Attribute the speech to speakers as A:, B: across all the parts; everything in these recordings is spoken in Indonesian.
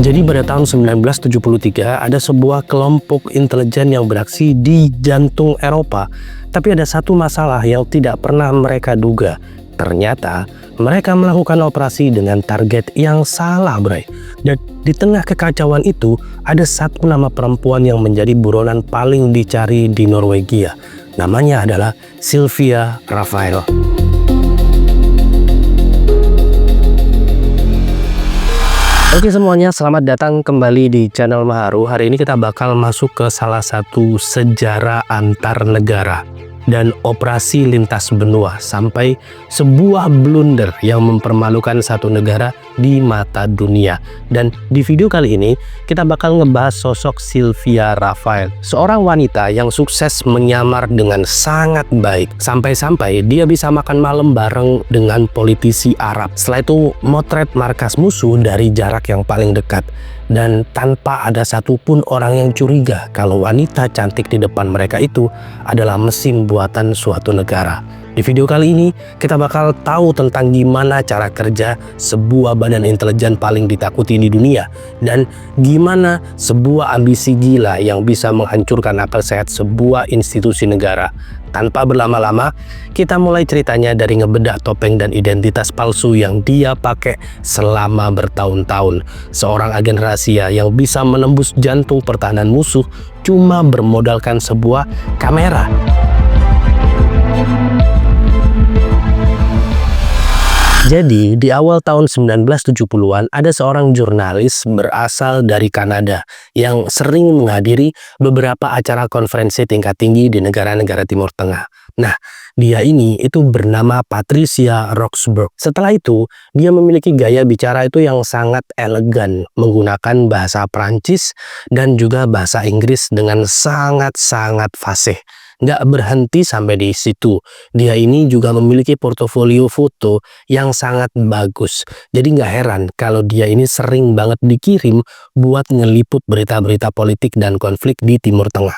A: Jadi pada tahun 1973 ada sebuah kelompok intelijen yang beraksi di jantung Eropa. Tapi ada satu masalah yang tidak pernah mereka duga. Ternyata mereka melakukan operasi dengan target yang salah, bray. Dan di tengah kekacauan itu ada satu nama perempuan yang menjadi buronan paling dicari di Norwegia. Namanya adalah Sylvia Rafael. Oke semuanya, selamat datang kembali di channel Maharu. Hari ini kita bakal masuk ke salah satu sejarah antar negara dan operasi lintas benua sampai sebuah blunder yang mempermalukan satu negara di mata dunia. Dan di video kali ini kita bakal ngebahas sosok Sylvia Rafael, seorang wanita yang sukses menyamar dengan sangat baik sampai-sampai dia bisa makan malam bareng dengan politisi Arab. Setelah itu motret markas musuh dari jarak yang paling dekat dan tanpa ada satupun orang yang curiga kalau wanita cantik di depan mereka itu adalah mesin buatan suatu negara. Di video kali ini kita bakal tahu tentang gimana cara kerja sebuah badan intelijen paling ditakuti di dunia dan gimana sebuah ambisi gila yang bisa menghancurkan akal sehat sebuah institusi negara. Tanpa berlama-lama, kita mulai ceritanya dari ngebedah topeng dan identitas palsu yang dia pakai selama bertahun-tahun. Seorang agen rahasia yang bisa menembus jantung pertahanan musuh cuma bermodalkan sebuah kamera. Jadi, di awal tahun 1970-an ada seorang jurnalis berasal dari Kanada yang sering menghadiri beberapa acara konferensi tingkat tinggi di negara-negara Timur Tengah. Nah, dia ini itu bernama Patricia Roxburgh. Setelah itu, dia memiliki gaya bicara itu yang sangat elegan, menggunakan bahasa Prancis dan juga bahasa Inggris dengan sangat-sangat fasih. Nggak berhenti sampai di situ. Dia ini juga memiliki portofolio foto yang sangat bagus. Jadi nggak heran kalau dia ini sering banget dikirim buat ngeliput berita-berita politik dan konflik di Timur Tengah.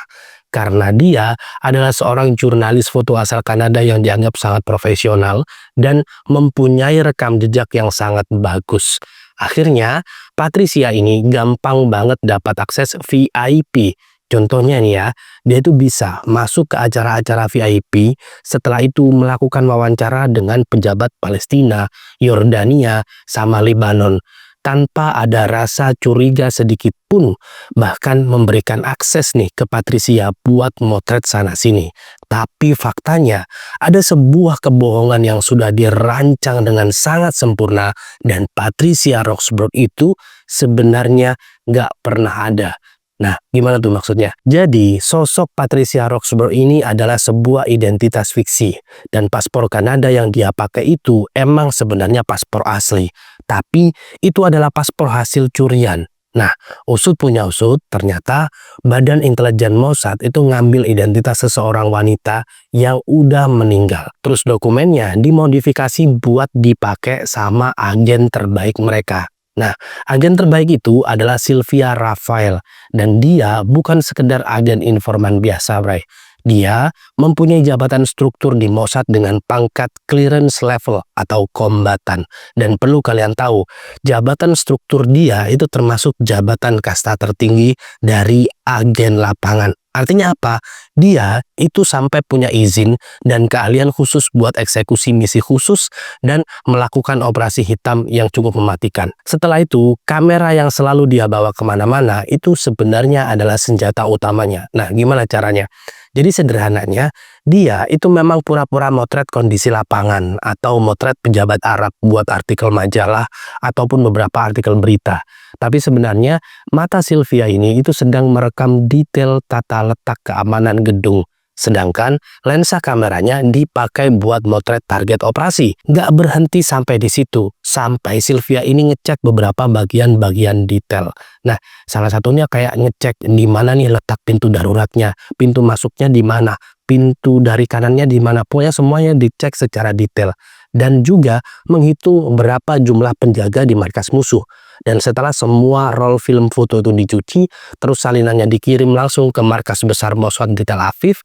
A: Karena dia adalah seorang jurnalis foto asal Kanada yang dianggap sangat profesional dan mempunyai rekam jejak yang sangat bagus. Akhirnya, Patricia ini gampang banget dapat akses VIP. Contohnya nih ya, dia itu bisa masuk ke acara-acara VIP, setelah itu melakukan wawancara dengan pejabat Palestina, Yordania, sama Lebanon, tanpa ada rasa curiga sedikit pun, bahkan memberikan akses nih ke Patricia buat motret sana-sini. Tapi faktanya, ada sebuah kebohongan yang sudah dirancang dengan sangat sempurna dan Patricia Roxburgh itu sebenarnya nggak pernah ada. Nah, gimana tuh maksudnya? Jadi, sosok Patricia Roxburgh ini adalah sebuah identitas fiksi. Dan paspor Kanada yang dia pakai itu emang sebenarnya paspor asli. Tapi, itu adalah paspor hasil curian. Nah, usut punya usut, ternyata Badan Intelijen Mossad itu ngambil identitas seseorang wanita yang udah meninggal. Terus dokumennya dimodifikasi buat dipakai sama agen terbaik mereka. Nah, agen terbaik itu adalah Sylvia Rafael dan dia bukan sekedar agen informan biasa, bray. Dia mempunyai jabatan struktur di Mossad dengan pangkat clearance level atau kombatan. Dan perlu kalian tahu, jabatan struktur dia itu termasuk jabatan kasta tertinggi dari agen lapangan. Artinya apa? Dia itu sampai punya izin dan keahlian khusus buat eksekusi misi khusus dan melakukan operasi hitam yang cukup mematikan. Setelah itu, kamera yang selalu dia bawa kemana-mana itu sebenarnya adalah senjata utamanya. Nah, gimana caranya? Jadi sederhananya, dia itu memang pura-pura motret kondisi lapangan atau motret pejabat Arab buat artikel majalah ataupun beberapa artikel berita. Tapi sebenarnya mata Sylvia ini itu sedang merekam detail tata letak keamanan gedung. Sedangkan lensa kameranya dipakai buat motret target operasi. Nggak berhenti sampai di situ. Sampai Sylvia ini ngecek beberapa bagian-bagian detail. Nah, salah satunya kayak ngecek di mana nih letak pintu daruratnya, pintu masuknya di mana, pintu dari kanannya di mana. Pokoknya semuanya dicek secara detail. Dan juga menghitung berapa jumlah penjaga di markas musuh. Dan setelah semua roll film foto itu dicuci, terus salinannya dikirim langsung ke markas besar Mossad di Tel Aviv.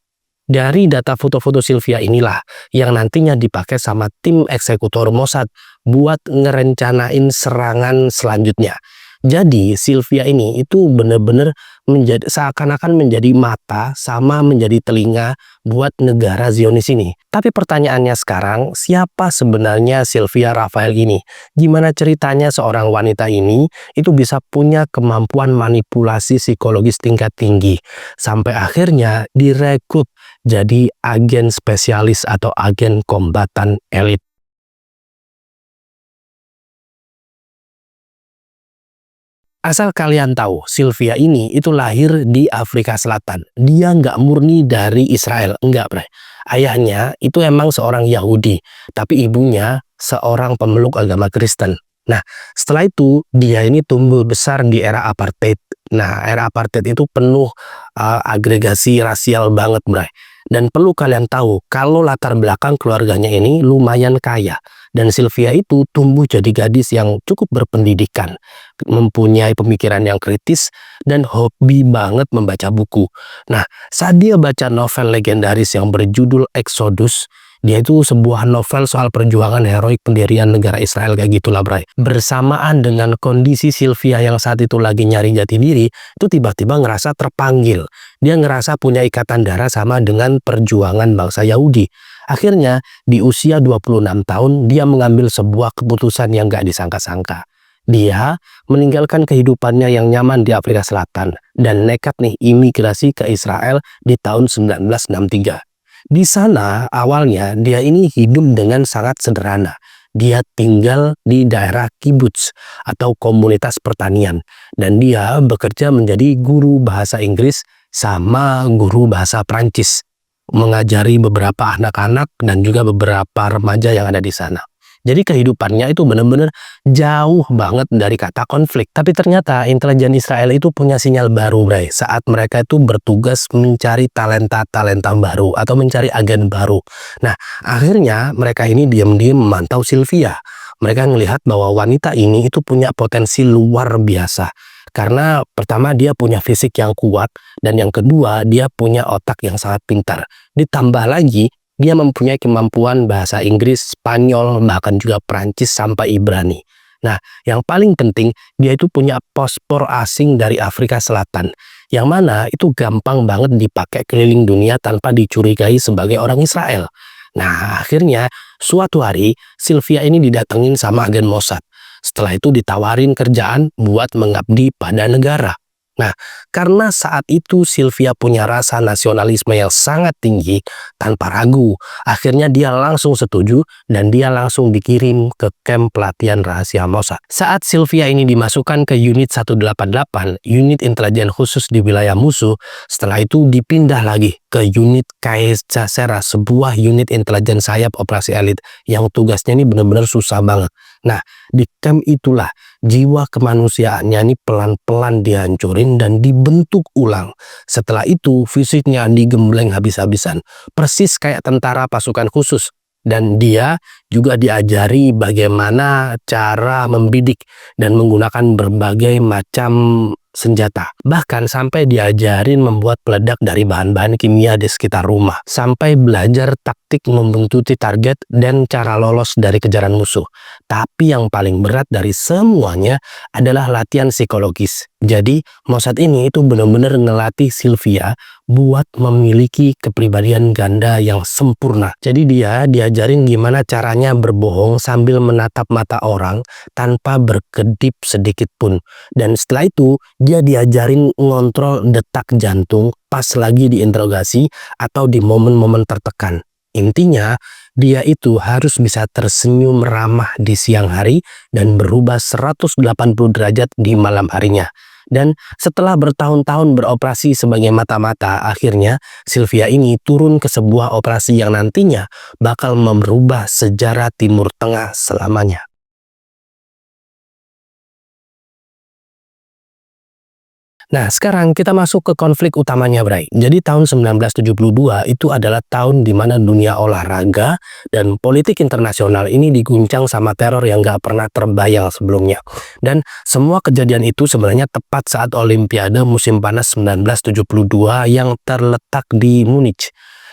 A: Dari data foto-foto Sylvia inilah yang nantinya dipakai sama tim eksekutor Mossad buat ngerencanain serangan selanjutnya. Jadi Sylvia ini itu benar-benar menjadi seakan-akan menjadi mata sama menjadi telinga buat negara Zionis ini. Tapi pertanyaannya sekarang, siapa sebenarnya Sylvia Rafael ini? Gimana ceritanya seorang wanita ini itu bisa punya kemampuan manipulasi psikologis tingkat tinggi sampai akhirnya direkrut jadi agen spesialis atau agen kombatan elit. Asal kalian tahu, Sylvia ini itu lahir di Afrika Selatan. Dia nggak murni dari Israel, enggak, bre. Ayahnya itu emang seorang Yahudi, tapi ibunya seorang pemeluk agama Kristen. Nah, setelah itu dia ini tumbuh besar di era apartheid. Nah, era apartheid itu penuh agregasi rasial banget, bre. Dan perlu kalian tahu, kalau latar belakang keluarganya ini lumayan kaya. Dan Sylvia itu tumbuh jadi gadis yang cukup berpendidikan, mempunyai pemikiran yang kritis, dan hobi banget membaca buku. Nah, saat dia baca novel legendaris yang berjudul Exodus, dia itu sebuah novel soal perjuangan heroik pendirian negara Israel kayak gitulah, bray. Bersamaan dengan kondisi Sylvia yang saat itu lagi nyari jati diri, itu tiba-tiba ngerasa terpanggil. Dia ngerasa punya ikatan darah sama dengan perjuangan bangsa Yahudi. Akhirnya, di usia 26 tahun, dia mengambil sebuah keputusan yang gak disangka-sangka. Dia meninggalkan kehidupannya yang nyaman di Afrika Selatan dan nekat nih imigrasi ke Israel di tahun 1963. Di sana awalnya dia ini hidup dengan sangat sederhana. Dia tinggal di daerah kibbutz atau komunitas pertanian dan dia bekerja menjadi guru bahasa Inggris sama guru bahasa Prancis, mengajari beberapa anak-anak dan juga beberapa remaja yang ada di sana. Jadi kehidupannya itu benar-benar jauh banget dari kata konflik. Tapi ternyata intelijen Israel itu punya sinyal baru, bray, saat mereka itu bertugas mencari talenta-talenta baru atau mencari agen baru. Nah, akhirnya mereka ini diam-diam memantau Sylvia. Mereka melihat bahwa wanita ini itu punya potensi luar biasa. Karena pertama dia punya fisik yang kuat dan yang kedua dia punya otak yang sangat pintar. Ditambah lagi dia mempunyai kemampuan bahasa Inggris, Spanyol, bahkan juga Prancis sampai Ibrani. Nah, yang paling penting dia itu punya paspor asing dari Afrika Selatan, yang mana itu gampang banget dipakai keliling dunia tanpa dicurigai sebagai orang Israel. Nah, akhirnya suatu hari Sylvia ini didatengin sama agen Mossad. Setelah itu ditawarin kerjaan buat mengabdi pada negara. Nah, karena saat itu Sylvia punya rasa nasionalisme yang sangat tinggi, tanpa ragu, akhirnya dia langsung setuju dan dia langsung dikirim ke kamp pelatihan rahasia Mossad. Saat Sylvia ini dimasukkan ke unit 188, unit intelijen khusus di wilayah musuh, setelah itu dipindah lagi ke unit Caesarea, sebuah unit intelijen sayap operasi elit yang tugasnya ini benar-benar susah banget. Nah, di camp itulah jiwa kemanusiaannya ini pelan-pelan dihancurin dan dibentuk ulang. Setelah itu fisiknya digembleng habis-habisan, persis kayak tentara pasukan khusus. Dan dia juga diajari bagaimana cara membidik dan menggunakan berbagai macam senjata. Bahkan sampai diajarin membuat peledak dari bahan-bahan kimia di sekitar rumah. Sampai belajar taktik membuntuti target dan cara lolos dari kejaran musuh. Tapi yang paling berat dari semuanya adalah latihan psikologis. Jadi Mossad ini itu benar-benar ngelatih Sylvia buat memiliki kepribadian ganda yang sempurna. Jadi dia diajarin gimana caranya berbohong sambil menatap mata orang tanpa berkedip sedikit pun. Dan setelah itu dia diajarin ngontrol detak jantung pas lagi diinterogasi atau di momen-momen tertekan. Intinya, dia itu harus bisa tersenyum ramah di siang hari dan berubah 180 derajat di malam harinya. Dan setelah bertahun-tahun beroperasi sebagai mata-mata, akhirnya Sylvia ini turun ke sebuah operasi yang nantinya bakal merubah sejarah Timur Tengah selamanya. Nah, sekarang kita masuk ke konflik utamanya, Bray. Jadi tahun 1972 itu adalah tahun di mana dunia olahraga dan politik internasional ini diguncang sama teror yang gak pernah terbayang sebelumnya. Dan semua kejadian itu sebenarnya tepat saat Olimpiade musim panas 1972 yang terletak di Munich.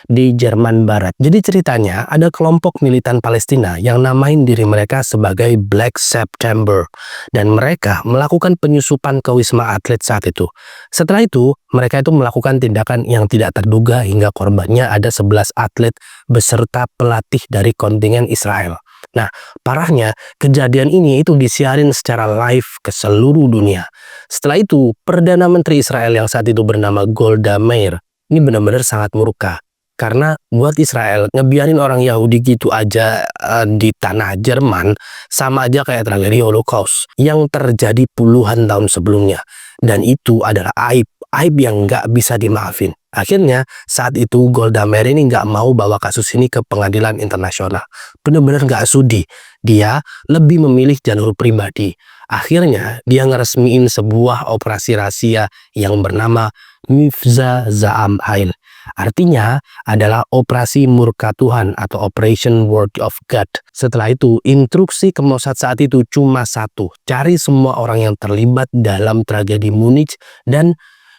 A: di Jerman Barat. Jadi ceritanya ada kelompok militan Palestina yang namain diri mereka sebagai Black September dan mereka melakukan penyusupan ke Wisma Atlet saat itu. Setelah itu, mereka itu melakukan tindakan yang tidak terduga hingga korbannya ada 11 atlet beserta pelatih dari kontingen Israel. Nah, parahnya kejadian ini itu disiarin secara live ke seluruh dunia. Setelah itu, Perdana Menteri Israel yang saat itu bernama Golda Meir ini benar-benar sangat murka. Karena buat Israel ngebiarin orang Yahudi gitu aja di tanah Jerman sama aja kayak tragedi Holocaust yang terjadi puluhan tahun sebelumnya. Dan itu adalah aib yang nggak bisa dimaafin. Akhirnya saat itu Golda Meir ini nggak mau bawa kasus ini ke pengadilan internasional. Bener-bener nggak sudi. Dia lebih memilih jalur pribadi. Akhirnya dia ngeresmiin sebuah operasi rahasia yang bernama Mifza Za'am Hail. Artinya adalah operasi murka Tuhan atau Operation Word of God. Setelah itu instruksi ke Mossad saat itu cuma satu. Cari semua orang yang terlibat dalam tragedi Munich dan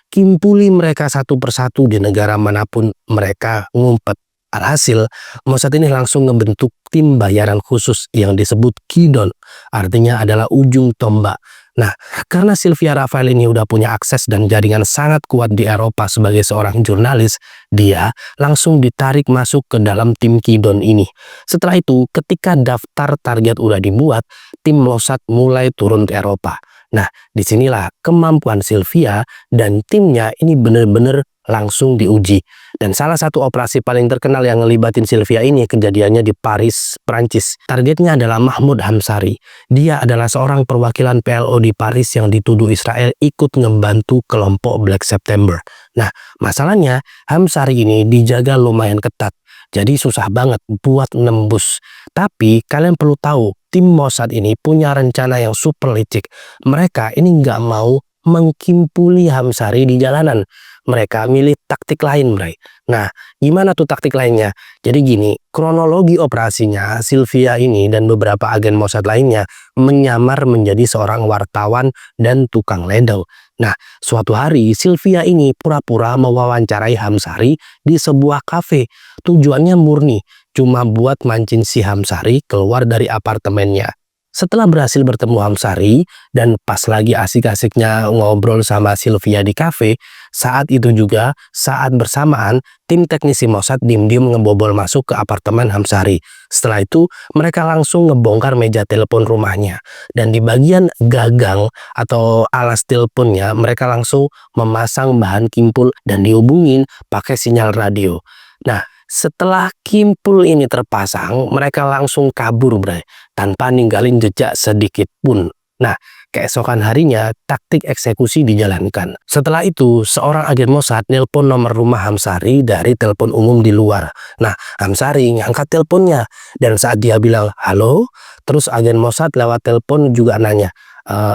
A: kimpuli mereka satu persatu di negara manapun mereka ngumpet. Alhasil, Mossad ini langsung membentuk tim bayaran khusus yang disebut Kidon, artinya adalah ujung tombak. Nah, karena Sylvia Rafael ini udah punya akses dan jaringan sangat kuat di Eropa sebagai seorang jurnalis, dia langsung ditarik masuk ke dalam tim Kidon ini. Setelah itu, ketika daftar target udah dibuat, tim Mossad mulai turun ke Eropa. Nah, disinilah kemampuan Sylvia dan timnya ini bener-bener langsung diuji. Dan salah satu operasi paling terkenal yang ngelibatin Sylvia ini kejadiannya di Paris, Prancis. Targetnya adalah Mahmoud Hamshari. Dia adalah seorang perwakilan PLO di Paris yang dituduh Israel ikut ngebantu kelompok Black September. Nah, masalahnya Hamshari ini dijaga lumayan ketat. Jadi susah banget buat nembus. Tapi kalian perlu tahu, tim Mossad ini punya rencana yang super licik. Mereka ini nggak mau mengkimpuli Hamshari di jalanan. Mereka milih taktik lain, Bray. Nah, gimana tuh taktik lainnya? Jadi gini, kronologi operasinya, Sylvia ini dan beberapa agen Mossad lainnya menyamar menjadi seorang wartawan dan tukang ledel. Nah, suatu hari Sylvia ini pura-pura mewawancarai Hamshari di sebuah kafe. Tujuannya murni, cuma buat mancing si Hamshari keluar dari apartemennya. Setelah berhasil bertemu Hamshari dan pas lagi asik-asiknya ngobrol sama Sylvia di kafe, saat itu juga saat bersamaan tim teknisi Mossad diem-diem ngebobol masuk ke apartemen Hamshari. Setelah itu mereka langsung ngebongkar meja telepon rumahnya dan di bagian gagang atau alas teleponnya mereka langsung memasang bahan kimpul dan dihubungin pakai sinyal radio. Nah, setelah kimpul ini terpasang, mereka langsung kabur, Bray, tanpa ninggalin jejak sedikit pun. Nah, keesokan harinya, taktik eksekusi dijalankan. Setelah itu, seorang agen Mossad nelpon nomor rumah Hamshari dari telepon umum di luar. Nah, Hamshari ngangkat teleponnya, dan saat dia bilang, halo, terus agen Mossad lewat telepon juga nanya,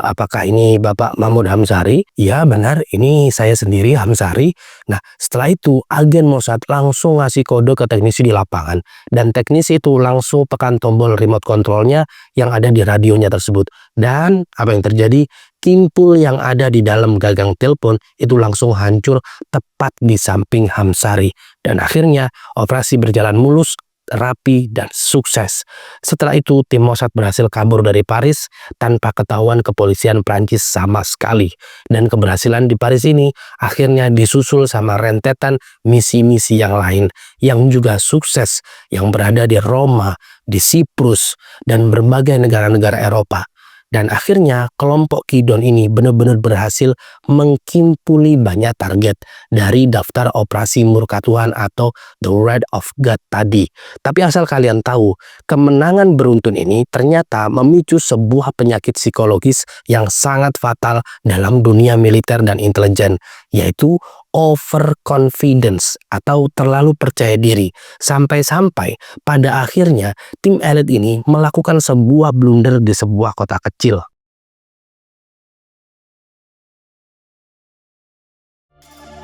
A: apakah ini Bapak Mahmoud Hamshari? Ya benar, ini saya sendiri Hamshari. Nah, setelah itu agen Mossad langsung ngasih kode ke teknisi di lapangan dan teknisi itu langsung tekan tombol remote controlnya yang ada di radionya tersebut. Dan apa yang terjadi? Kimpul yang ada di dalam gagang telepon itu langsung hancur tepat di samping Hamshari. Dan akhirnya operasi berjalan mulus, rapi dan sukses. Setelah itu tim Mossad berhasil kabur dari Paris tanpa ketahuan kepolisian Prancis sama sekali. Dan keberhasilan di Paris ini akhirnya disusul sama rentetan misi-misi yang lain yang juga sukses yang berada di Roma, di Siprus dan berbagai negara-negara Eropa. Dan akhirnya kelompok Kidon ini benar-benar berhasil mengkimpuli banyak target dari daftar operasi murka Tuhan atau The Wrath of God tadi. Tapi asal kalian tahu, kemenangan beruntun ini ternyata memicu sebuah penyakit psikologis yang sangat fatal dalam dunia militer dan intelijen, yaitu overconfidence atau terlalu percaya diri. Sampai-sampai pada akhirnya tim elit ini melakukan sebuah blunder di sebuah kota kecil.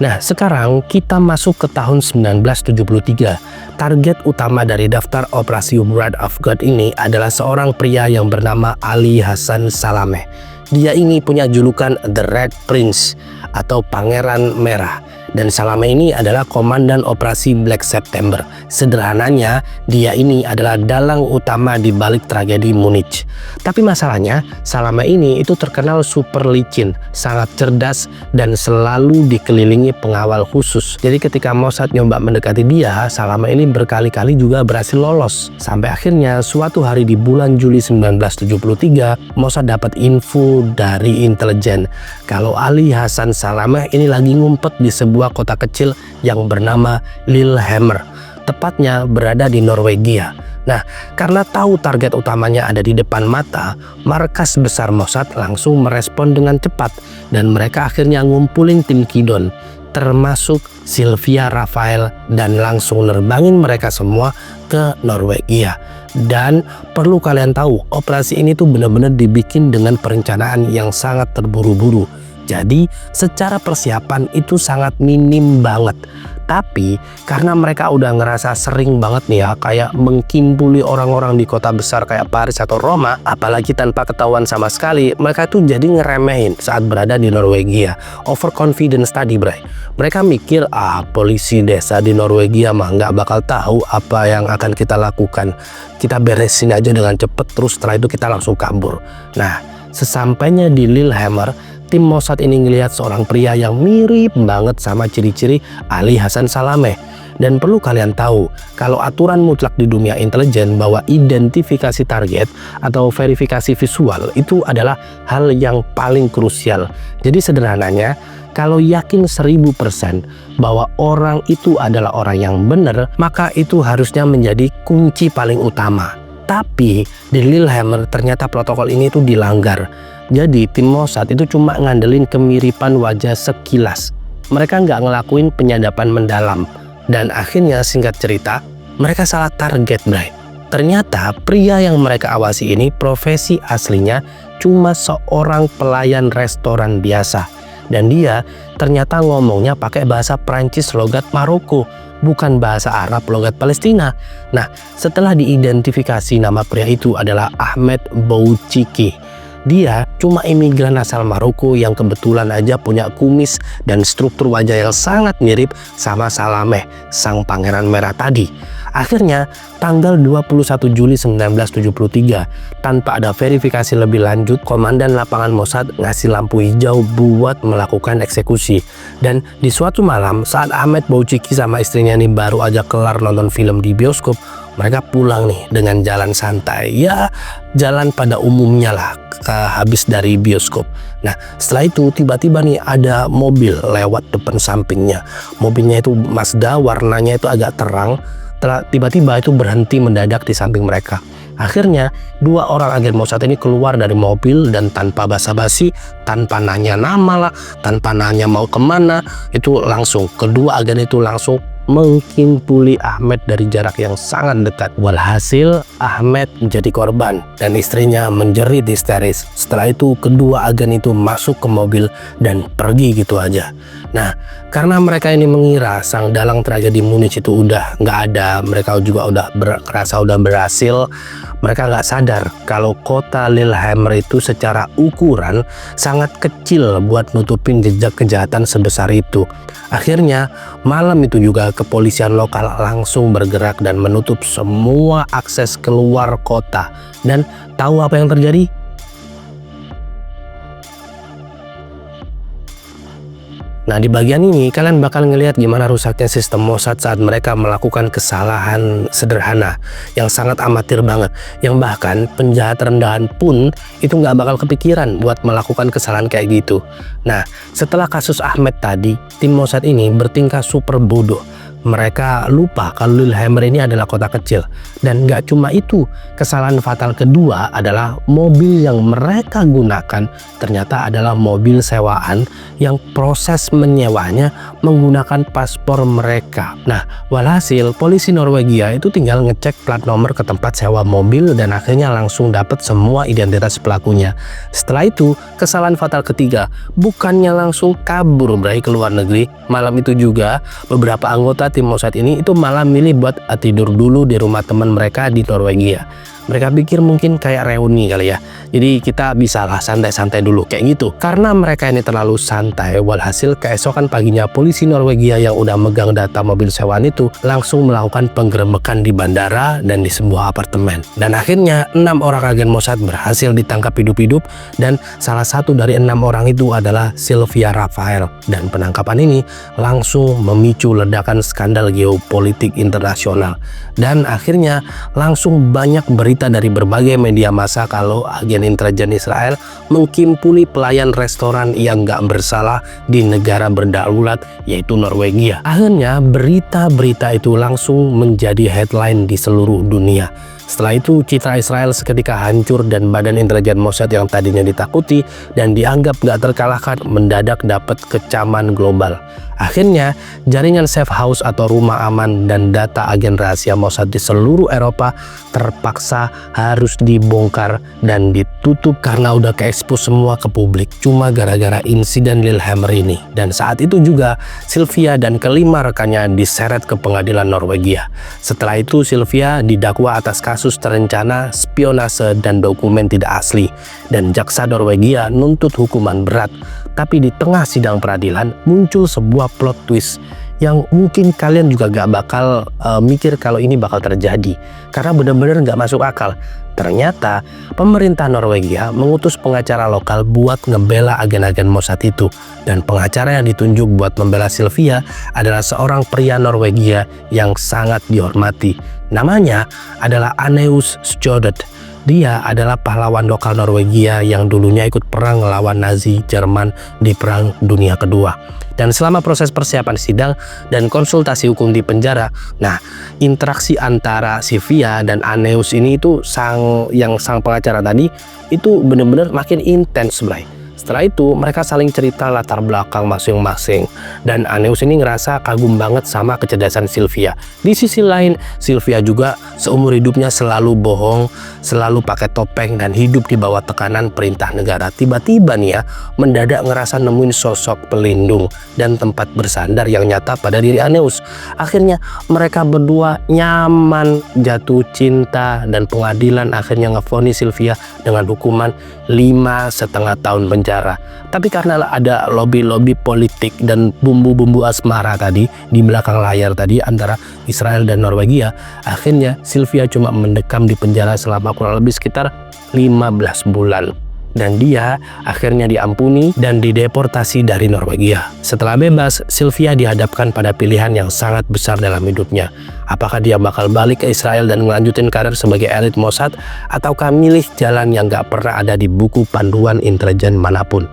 A: Nah, sekarang kita masuk ke tahun 1973. Target utama dari daftar operasi Wrath of God ini adalah seorang pria yang bernama Ali Hassan Salameh. Dia ini punya julukan The Red Prince atau Pangeran Merah. Dan Salame ini adalah komandan operasi Black September. Sederhananya, dia ini adalah dalang utama di balik tragedi Munich. Tapi masalahnya, Salame ini itu terkenal super licin, sangat cerdas, dan selalu dikelilingi pengawal khusus. Jadi ketika Mossad nyoba mendekati dia, Salame ini berkali-kali juga berhasil lolos. Sampai akhirnya suatu hari di bulan Juli 1973, Mossad dapat info dari intelijen kalau Ali Hassan Salameh ini lagi ngumpet di sebuah kota kecil yang bernama Lillehammer, tepatnya berada di Norwegia. Nah, karena tahu target utamanya ada di depan mata, markas besar Mossad langsung merespon dengan cepat dan mereka akhirnya ngumpulin tim Kidon, termasuk Sylvia Rafael, dan langsung nerbangin mereka semua ke Norwegia. Dan perlu kalian tahu, operasi ini tuh benar-benar dibikin dengan perencanaan yang sangat terburu-buru. Jadi secara persiapan itu sangat minim banget. Tapi karena mereka udah ngerasa sering banget nih ya kayak mengkimpuli orang-orang di kota besar kayak Paris atau Roma, apalagi tanpa ketahuan sama sekali, mereka tuh jadi ngeremehin saat berada di Norwegia. Overconfidence tadi, bray. Mereka mikir, polisi desa di Norwegia mah nggak bakal tahu apa yang akan kita lakukan. Kita beresin aja dengan cepet, terus setelah itu kita langsung kabur. Nah, sesampainya di Lillehammer, tim Mossad ini ngelihat seorang pria yang mirip banget sama ciri-ciri Ali Hassan Salameh. Dan perlu kalian tahu, kalau aturan mutlak di dunia intelijen bahwa identifikasi target atau verifikasi visual itu adalah hal yang paling krusial. Jadi sederhananya, kalau yakin 1000% bahwa orang itu adalah orang yang benar, maka itu harusnya menjadi kunci paling utama. Tapi di Lillehammer ternyata protokol ini tuh dilanggar. Jadi tim Mossad itu cuma ngandelin kemiripan wajah sekilas. Mereka nggak ngelakuin penyadapan mendalam. Dan akhirnya singkat cerita, mereka salah target, bray. Ternyata pria yang mereka awasi ini profesi aslinya cuma seorang pelayan restoran biasa. Dan dia ternyata ngomongnya pakai bahasa Prancis logat Maroko, bukan bahasa Arab logat Palestina. Nah, setelah diidentifikasi nama pria itu adalah Ahmed Bouchiki. Dia cuma imigran asal Maroko yang kebetulan aja punya kumis dan struktur wajah yang sangat mirip sama Salameh, sang pangeran merah tadi. Akhirnya, tanggal 21 Juli 1973, tanpa ada verifikasi lebih lanjut, Komandan Lapangan Mossad ngasih lampu hijau buat melakukan eksekusi. Dan di suatu malam, saat Ahmed Bouchiki sama istrinya nih baru aja kelar nonton film di bioskop, mereka pulang nih dengan jalan santai, ya jalan pada umumnya lah habis dari bioskop. Nah, setelah itu tiba-tiba nih ada mobil lewat depan sampingnya. Mobilnya itu Mazda, warnanya itu agak terang. Tiba-tiba itu berhenti mendadak di samping mereka. Akhirnya dua orang agen Mossad ini keluar dari mobil dan tanpa basa-basi, tanpa nanya nama lah, tanpa nanya mau kemana, itu langsung kedua agen itu langsung mengkimpuli Ahmed dari jarak yang sangat dekat. Walhasil Ahmed menjadi korban dan istrinya menjerit histeris. Setelah itu kedua agen itu masuk ke mobil dan pergi gitu aja. Nah, karena mereka ini mengira sang dalang tragedi Munich itu udah nggak ada, mereka juga udah merasa udah berhasil. Mereka nggak sadar kalau kota Lillehammer itu secara ukuran sangat kecil buat nutupin jejak kejahatan sebesar itu. Akhirnya malam itu juga kepolisian lokal langsung bergerak dan menutup semua akses keluar kota. Dan tahu apa yang terjadi? Nah, di bagian ini kalian bakal ngelihat gimana rusaknya sistem Mossad saat mereka melakukan kesalahan sederhana yang sangat amatir banget, yang bahkan penjahat rendahan pun itu nggak bakal kepikiran buat melakukan kesalahan kayak gitu. Nah, setelah kasus Ahmed tadi, tim Mossad ini bertingkah super bodoh. Mereka lupa kalau Lillehammer ini adalah kota kecil. Dan nggak cuma itu, kesalahan fatal kedua adalah mobil yang mereka gunakan ternyata adalah mobil sewaan yang proses menyewanya menggunakan paspor mereka. Nah, walhasil polisi Norwegia itu tinggal ngecek plat nomor ke tempat sewa mobil dan akhirnya langsung dapat semua identitas pelakunya. Setelah itu, kesalahan fatal ketiga, bukannya langsung kabur ke luar negeri, malam itu juga beberapa anggota tim Mossad ini itu malah milih buat tidur dulu di rumah teman mereka di Norwegia. Mereka pikir mungkin kayak reuni kali ya. Jadi kita bisa lah santai-santai dulu kayak gitu. Karena mereka ini terlalu santai, walhasil keesokan paginya polisi Norwegia yang udah megang data mobil sewaan itu langsung melakukan penggerebekan di bandara dan di sebuah apartemen. Dan akhirnya 6 orang agen Mossad berhasil ditangkap hidup-hidup, dan salah satu dari 6 orang itu adalah Sylvia Rafael. Dan penangkapan ini langsung memicu ledakan skandal geopolitik internasional. Dan akhirnya langsung banyak berita dari berbagai media massa kalau agen intelijen Israel mengkimpuli pelayan restoran yang nggak bersalah di negara berdaulat yaitu Norwegia. Akhirnya berita-berita itu langsung menjadi headline di seluruh dunia. Setelah itu citra Israel seketika hancur dan badan intelijen Mossad yang tadinya ditakuti dan dianggap nggak terkalahkan mendadak dapat kecaman global. Akhirnya jaringan safe house atau rumah aman dan data agen rahasia Mossad di seluruh Eropa terpaksa harus dibongkar dan ditutup karena udah ke-expose semua ke publik cuma gara-gara insiden Lillehammer ini. Dan saat itu juga Sylvia dan kelima rekannya diseret ke pengadilan Norwegia. Setelah itu Sylvia didakwa atas kasus terencana, spionase, dan dokumen tidak asli. Dan jaksa Norwegia nuntut hukuman berat. Tapi di tengah sidang peradilan muncul sebuah plot twist yang mungkin kalian juga gak bakal mikir kalau ini bakal terjadi. Karena benar-benar gak masuk akal. Ternyata pemerintah Norwegia mengutus pengacara lokal buat ngebela agen-agen Mossad itu. Dan pengacara yang ditunjuk buat membela Sylvia adalah seorang pria Norwegia yang sangat dihormati. Namanya adalah Aneus Skjodet. Dia adalah pahlawan lokal Norwegia yang dulunya ikut perang melawan Nazi Jerman di Perang Dunia Kedua. Dan selama proses persiapan sidang dan konsultasi hukum di penjara, nah interaksi antara Sylvia dan Aneus ini itu sang pengacara tadi itu benar-benar makin intens, Bray. Setelah itu mereka saling cerita latar belakang masing-masing dan Aneus ini ngerasa kagum banget sama kecerdasan Sylvia. Di sisi lain Sylvia juga seumur hidupnya selalu bohong, selalu pakai topeng dan hidup di bawah tekanan perintah negara. Tiba-tiba nih ya mendadak ngerasa nemuin sosok pelindung dan tempat bersandar yang nyata pada diri Aneus. Akhirnya mereka berdua nyaman, jatuh cinta, dan pengadilan akhirnya ngevonis Sylvia dengan hukuman 5,5 tahun penjara. Tapi karena ada lobby-lobby politik dan bumbu-bumbu asmara tadi di belakang layar tadi antara Israel dan Norwegia, akhirnya Sylvia cuma mendekam di penjara selama kurang lebih sekitar 15 bulan. Dan dia akhirnya diampuni dan dideportasi dari Norwegia. Setelah bebas, Sylvia dihadapkan pada pilihan yang sangat besar dalam hidupnya. Apakah dia bakal balik ke Israel dan melanjutin karir sebagai elit Mossad, ataukah milih jalan yang gak pernah ada di buku panduan intelijen manapun?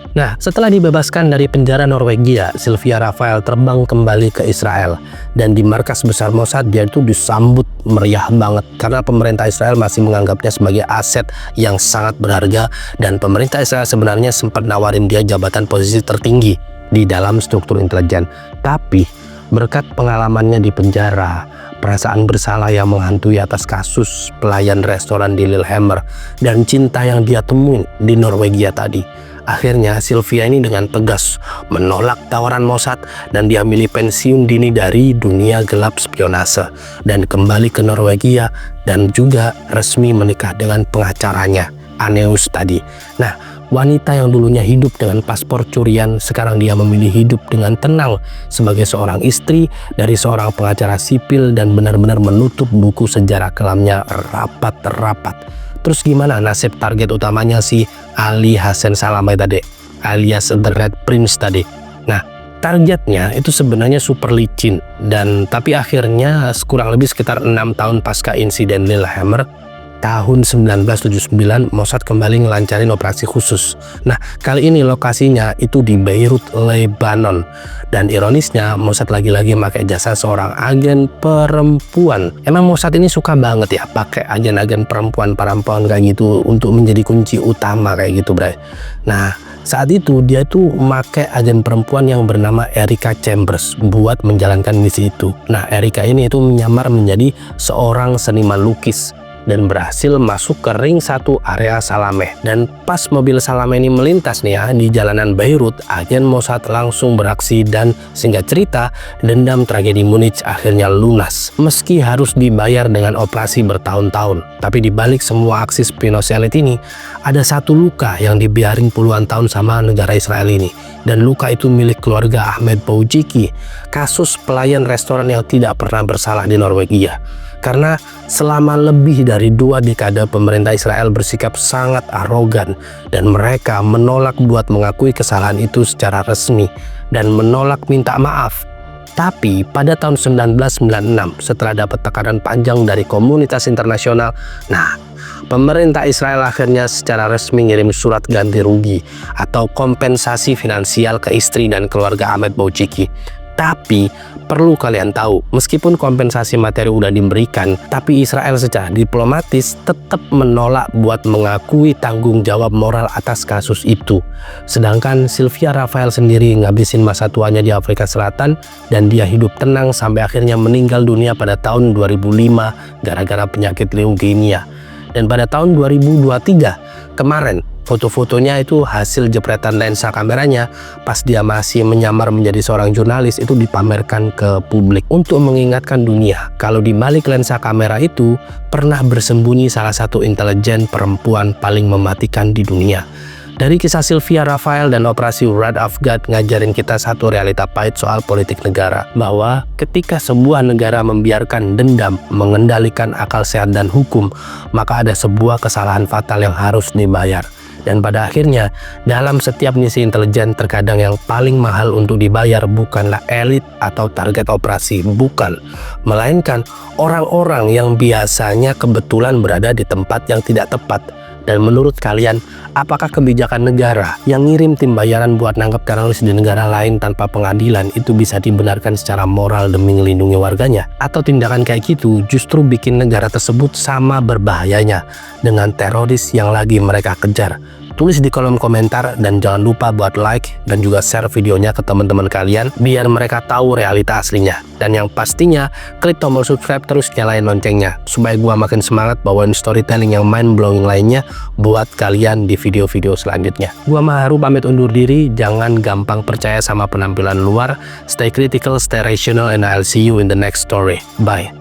A: Nah, setelah dibebaskan dari penjara Norwegia, Sylvia Rafael terbang kembali ke Israel. Dan di markas besar Mossad dia itu disambut meriah banget karena pemerintah Israel masih menganggapnya sebagai aset yang sangat berharga, dan pemerintah Israel sebenarnya sempat nawarin dia jabatan posisi tertinggi di dalam struktur intelijen. Tapi berkat pengalamannya di penjara, perasaan bersalah yang menghantui atas kasus pelayan restoran di Lillehammer, dan cinta yang dia temuin di Norwegia tadi, akhirnya Sylvia ini dengan tegas menolak tawaran Mossad dan dia milih pensiun dini dari dunia gelap spionase dan kembali ke Norwegia dan juga resmi menikah dengan pengacaranya, Aneus tadi. Nah, wanita yang dulunya hidup dengan paspor curian, sekarang dia memilih hidup dengan tenang sebagai seorang istri dari seorang pengacara sipil dan benar-benar menutup buku sejarah kelamnya rapat-rapat. Terus gimana nasib target utamanya si Ali Hassan Salameh tadi, alias The Red Prince tadi? Nah, targetnya itu sebenarnya super licin, dan tapi akhirnya kurang lebih sekitar 6 tahun pasca insiden Lillehammer tahun 1979, Mossad kembali ngelancarin operasi khusus. Nah, kali ini lokasinya itu di Beirut, Lebanon. Dan ironisnya, Mossad lagi-lagi pakai jasa seorang agen perempuan. Emang Mossad ini suka banget ya pakai agen-agen perempuan kayak gitu untuk menjadi kunci utama kayak gitu, Bray. Nah, saat itu dia tuh pakai agen perempuan yang bernama Erika Chambers buat menjalankan misi itu. Nah, Erika ini itu menyamar menjadi seorang seniman lukis dan berhasil masuk ke ring 1 area Salameh. Dan pas mobil Salameh ini melintas nih ya di jalanan Beirut, agen Mossad langsung beraksi dan singkat cerita dendam tragedi Munich akhirnya lunas. Meski harus dibayar dengan operasi bertahun-tahun, tapi di balik semua aksi spionase elit ini ada satu luka yang dibiarin puluhan tahun sama negara Israel ini, dan luka itu milik keluarga Ahmed Boujiki, kasus pelayan restoran yang tidak pernah bersalah di Norwegia. Karena selama lebih dari 2 dekade pemerintah Israel bersikap sangat arogan dan mereka menolak buat mengakui kesalahan itu secara resmi dan menolak minta maaf. Tapi pada tahun 1996 setelah dapat tekanan panjang dari komunitas internasional, pemerintah Israel akhirnya secara resmi ngirim surat ganti rugi atau kompensasi finansial ke istri dan keluarga Ahmed Boujiki. Tapi perlu kalian tahu, meskipun kompensasi materi udah diberikan, tapi Israel secara diplomatis tetap menolak buat mengakui tanggung jawab moral atas kasus itu. Sedangkan Sylvia Raphael sendiri ngabisin masa tuanya di Afrika Selatan dan dia hidup tenang sampai akhirnya meninggal dunia pada tahun 2005 gara-gara penyakit leukemia. Dan pada tahun 2023 kemarin, foto-fotonya itu hasil jepretan lensa kameranya pas dia masih menyamar menjadi seorang jurnalis itu dipamerkan ke publik untuk mengingatkan dunia kalau di balik lensa kamera itu pernah bersembunyi salah satu intelijen perempuan paling mematikan di dunia. Dari kisah Sylvia Raphael dan operasi Wrath of God ngajarin kita satu realita pahit soal politik negara, bahwa ketika sebuah negara membiarkan dendam mengendalikan akal sehat dan hukum, maka ada sebuah kesalahan fatal yang harus dibayar. Dan pada akhirnya, dalam setiap misi intelijen terkadang yang paling mahal untuk dibayar bukanlah elit atau target operasi, bukan. Melainkan orang-orang yang biasanya kebetulan berada di tempat yang tidak tepat. Dan menurut kalian, apakah kebijakan negara yang ngirim tim bayaran buat nangkep teroris di negara lain tanpa pengadilan itu bisa dibenarkan secara moral demi melindungi warganya? Atau tindakan kayak gitu justru bikin negara tersebut sama berbahayanya dengan teroris yang lagi mereka kejar? Tulis di kolom komentar dan jangan lupa buat like dan juga share videonya ke teman-teman kalian biar mereka tahu realita aslinya. Dan yang pastinya klik tombol subscribe terus nyalain loncengnya supaya gua makin semangat bawain storytelling yang mind-blowing lainnya buat kalian di video-video selanjutnya. Gua Maharu pamit undur diri, jangan gampang percaya sama penampilan luar. Stay critical, stay rational, and I'll see you in the next story. Bye.